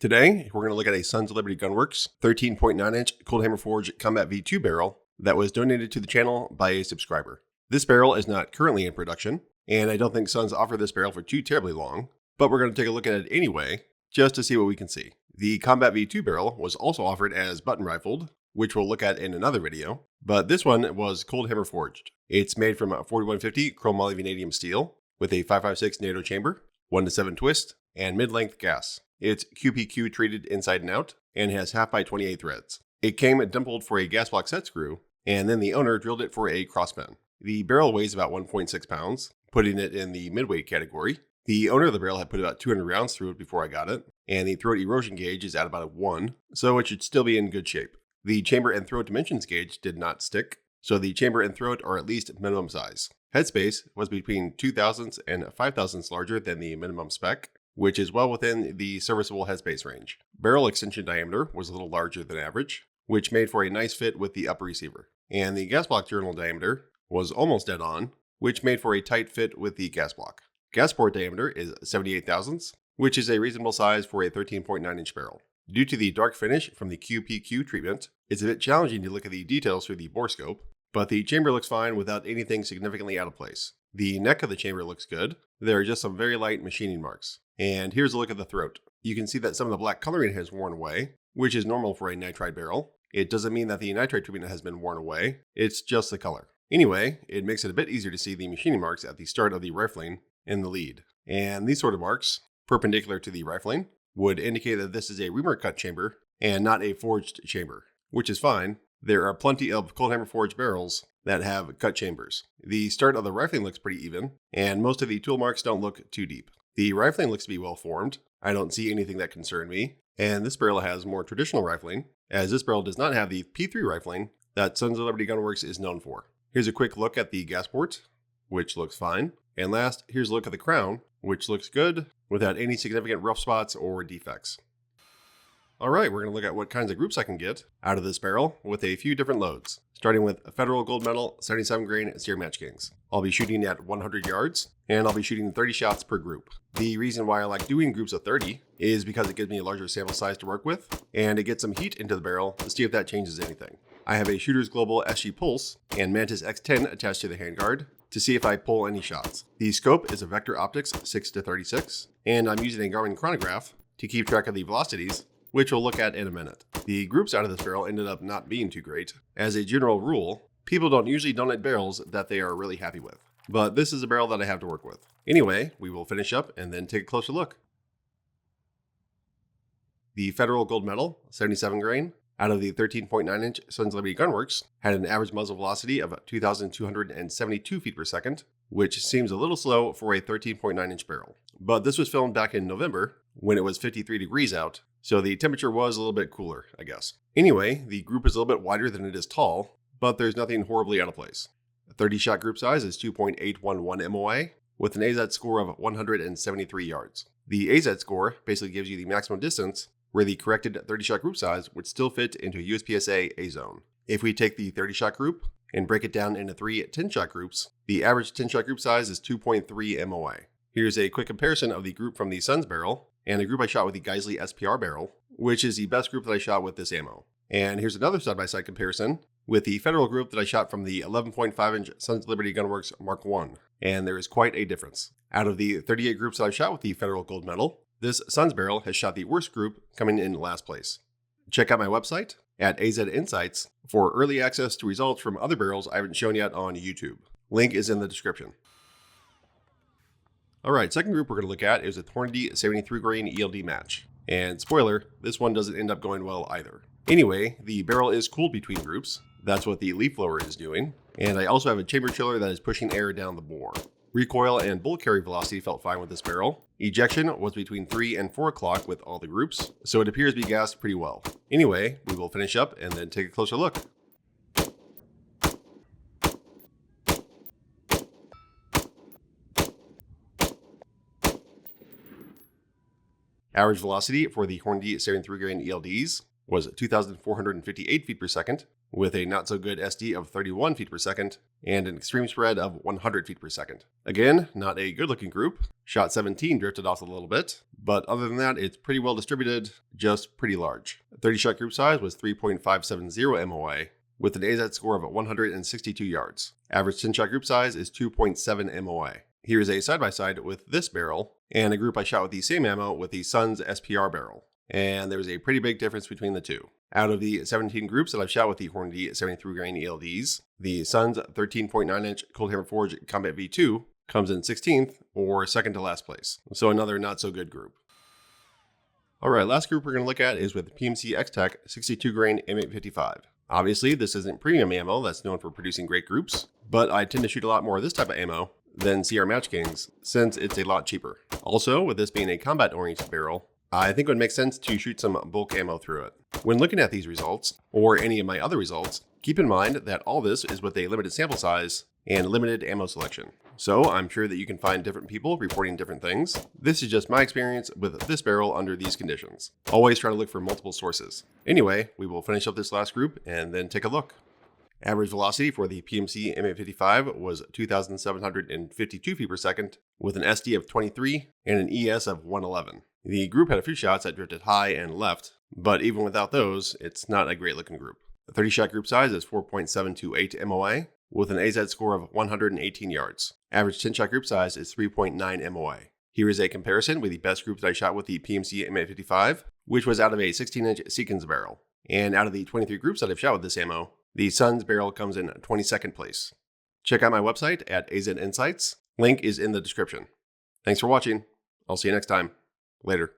Today, we're going to look at a Sons of Liberty Gunworks 13.9-inch Cold Hammer Forged Combat V2 barrel that was donated to the channel by a subscriber. This barrel is not currently in production, and I don't think Sons offer this barrel for too terribly long, but we're going to take a look at it anyway, just to see what we can see. The Combat V2 barrel was also offered as button rifled, which we'll look at in another video, but this one was Cold Hammer Forged. It's made from 4150 chrome moly vanadium steel with a 5.56 NATO chamber, 1-7 twist, and mid-length gas. It's QPQ treated inside and out, and has half by 28 threads. It came dimpled for a gas block set screw, and then the owner drilled it for a crosspen. The barrel weighs about 1.6 pounds, putting it in the midweight category. The owner of the barrel had put about 200 rounds through it before I got it, and the throat erosion gauge is at about a 1, so it should still be in good shape. The chamber and throat dimensions gauge did not stick, so the chamber and throat are at least minimum size. Headspace was between 2 thousandths and 5 thousandths larger than the minimum spec, which is well within the serviceable headspace range. Barrel extension diameter was a little larger than average, which made for a nice fit with the upper receiver. And the gas block journal diameter was almost dead on, which made for a tight fit with the gas block. Gas port diameter is 78 thousandths, which is a reasonable size for a 13.9-inch barrel. Due to the dark finish from the QPQ treatment, it's a bit challenging to look at the details through the Borescope, but the chamber looks fine without anything significantly out of place. The neck of the chamber looks good. There are just some very light machining marks. And here's a look at the throat. You can see that some of the black coloring has worn away, which is normal for a nitride barrel. It doesn't mean that the nitride treatment has been worn away, it's just the color. Anyway, it makes it a bit easier to see the machining marks at the start of the rifling in the lead. And these sort of marks, perpendicular to the rifling, would indicate that this is a reamer cut chamber and not a forged chamber, which is fine. There are plenty of Cold Hammer forged barrels that have cut chambers. The start of the rifling looks pretty even, and most of the tool marks don't look too deep. The rifling looks to be well formed. I don't see anything that concern me, and this barrel has more traditional rifling, as this barrel does not have the P3 rifling that Sons of Liberty Gunworks is known for. Here's a quick look at the gas port, which looks fine. And last, here's a look at the crown, which looks good without any significant rough spots or defects. Alright, we're going to look at what kinds of groups I can get out of this barrel with a few different loads, starting with Federal Gold Medal 77 grain Sear Match Kings. I'll be shooting at 100 yards, and I'll be shooting 30 shots per group. The reason why I like doing groups of 30 is because it gives me a larger sample size to work with, and it gets some heat into the barrel to see if that changes anything. I have a Shooter's Global SG Pulse and Mantis X10 attached to the handguard to see if I pull any shots. The scope is a Vector Optics 6-36, and I'm using a Garmin chronograph to keep track of the velocities, which we'll look at in a minute. The groups out of this barrel ended up not being too great. As a general rule, people don't usually donate barrels that they are really happy with, but this is a barrel that I have to work with. Anyway, we will finish up and then take a closer look. The Federal Gold Medal 77 grain out of the 13.9-inch Sons of Liberty Gunworks had an average muzzle velocity of 2,272 feet per second, which seems a little slow for a 13.9-inch barrel. But this was filmed back in November when it was 53 degrees out, so the temperature was a little bit cooler, I guess. Anyway, the group is a little bit wider than it is tall, but there's nothing horribly out of place. A 30-shot group size is 2.811 MOA with an AZ score of 173 yards. The AZ score basically gives you the maximum distance where the corrected 30-shot group size would still fit into a USPSA A zone. If we take the 30-shot group and break it down into 3 10-shot groups, the average 10-shot group size is 2.3 MOA. Here's a quick comparison of the group from the Sons barrel and the group I shot with the Geisley SPR barrel, which is the best group that I shot with this ammo. And here's another side-by-side comparison with the Federal group that I shot from the 11.5-inch Sons of Liberty Gunworks Mark I, and there is quite a difference. Out of the 38 groups that I've shot with the Federal Gold Medal, this Sons barrel has shot the worst group, coming in last place. Check out my website at AZ Insights for early access to results from other barrels I haven't shown yet on YouTube. Link is in the description. Alright, second group we're going to look at is a Hornady 73 grain ELD Match. And spoiler, this one doesn't end up going well either. Anyway, the barrel is cooled between groups. That's what the leaf blower is doing. And I also have a chamber chiller that is pushing air down the bore. Recoil and bullet carry velocity felt fine with this barrel. Ejection was between 3 and 4 o'clock with all the groups, so it appears to be gassed pretty well. Anyway, we will finish up and then take a closer look. Average velocity for the Hornady 73 grain ELDs was 2,458 feet per second, with a not so good SD of 31 feet per second and an extreme spread of 100 feet per second. Again, not a good looking group. Shot 17 drifted off a little bit, but other than that, it's pretty well distributed, just pretty large. 30 shot group size was 3.570 MOA, with an AZ score of 162 yards. Average 10 shot group size is 2.7 MOA. Here's a side-by-side with this barrel, and a group I shot with the same ammo with the Sun's SPR barrel. And there's a pretty big difference between the two. Out of the 17 groups that I've shot with the Hornady 73 grain ELDs, the Sun's 13.9-inch Cold Hammer Forge Combat V2 comes in 16th, or second to last place. So another not so good group. Alright, last group we're going to look at is with PMC X-Tech 62 grain M855. Obviously, this isn't premium ammo that's known for producing great groups, but I tend to shoot a lot more of this type of ammo than CR Match Kings, since it's a lot cheaper. Also, with this being a combat-oriented barrel, I think it would make sense to shoot some bulk ammo through it. When looking at these results, or any of my other results, keep in mind that all this is with a limited sample size and limited ammo selection. So I'm sure that you can find different people reporting different things. This is just my experience with this barrel under these conditions. Always try to look for multiple sources. Anyway, we will finish up this last group and then take a look. Average velocity for the PMC M855 was 2,752 feet per second, with an SD of 23 and an ES of 111. The group had a few shots that drifted high and left, but even without those, it's not a great looking group. The 30 shot group size is 4.728 MOA, with an AZ score of 118 yards. Average 10 shot group size is 3.9 MOA. Here is a comparison with the best group that I shot with the PMC M855, which was out of a 16-inch Seekins barrel. And out of the 23 groups that I've shot with this ammo, the Sun's barrel comes in 22nd place. Check out my website at AZ Insights. Link is in the description. Thanks for watching. I'll see you next time. Later.